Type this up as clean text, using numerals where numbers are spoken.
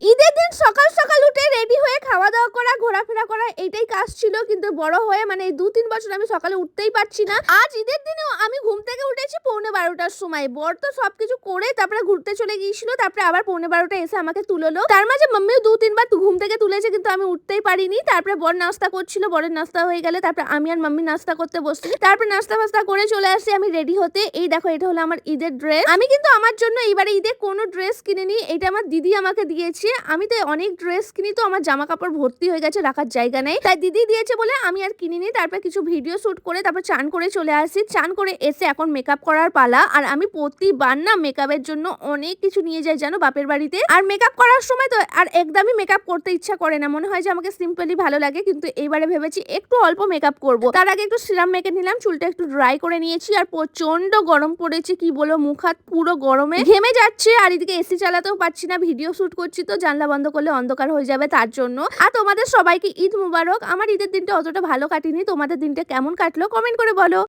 ঈদের দিন সকাল সকাল উঠে রেডি হয়ে খাওয়া দাওয়া করা, ঘোরাফেরা করা এইটাই কাজ ছিল। কিন্তু বড় হয়ে মানে এই ২-৩ বছর আমি সকালে উঠতেই পারছি না। আজ ঈদের দিনেও আমি ঘুম থেকে উঠেছি 11:45টার সময়। বর তো সবকিছু করে তারপরে ঘুরতে চলে গিয়েছিল। তারপরে আবার 11:45টায় এসে আমাকে তুললো। তার মাঝে মাম্মিও ২-৩ বার ঘুম থেকে তুলেছে কিন্তু আমি উঠতেই পারিনি। তারপরে বর নাস্তা করছিল, বরের নাস্তা হয়ে গেলে তারপরে আমি আর মাম্মি নাস্তা করতে বসছি। তারপরে নাস্তা করে চলে আসি আমি রেডি হতে। এই দেখো এটা হলো আমার ঈদের ড্রেস। আমি কিন্তু আমার জন্য এইবারে ঈদে কোনো ড্রেস কিনিনি। এটা আমার দিদি আমাকে দিয়েছে। আমি তো অনেক ড্রেস কিনি, তো আমার জামা কাপড় ভর্তি হয়ে গেছে, রাখার জায়গা নেই। তাই দিদি দিয়েছে বলে আমি আর কিনিনি। তারপর কিছু ভিডিও শুট করে তারপর চান করে চলে আসি। চান করে এসে এখন মেকআপ করার পালা। আর আমি প্রতিবার না মেকআপের জন্য অনেক কিছু নিয়ে যাই জানো বাপের বাড়িতে। আর মেকআপ করার সময় তো আর একদমই মেকআপ করতে ইচ্ছা করে না, মনে হয় যে আমাকে সিম্পলি ভালো লাগে। কিন্তু এইবারে ভেবেছি একটু অল্প মেকআপ করব। তার আগে একটু সিরাম মেখে নিলাম, চুলটা একটু ড্রাই করে নিয়েছি। আর প্রচন্ড গরম পড়েছে, কি বলো, মুখ হাত পুরো গরমে ঘেমে যাচ্ছে। আর এদিকে এসি চালাতেও পারছি না, ভিডিও শুট করছি তো জানলা বন্ধ করলে অন্ধকার হয়ে যাবে তার জন্য। আর তোমাদের সবাইকে ঈদ মুবারক। আমার ঈদের দিনটা অতটা ভালো কাটেনি, তোমাদের দিনটা কেমন কাটলো কমেন্ট করে বলো।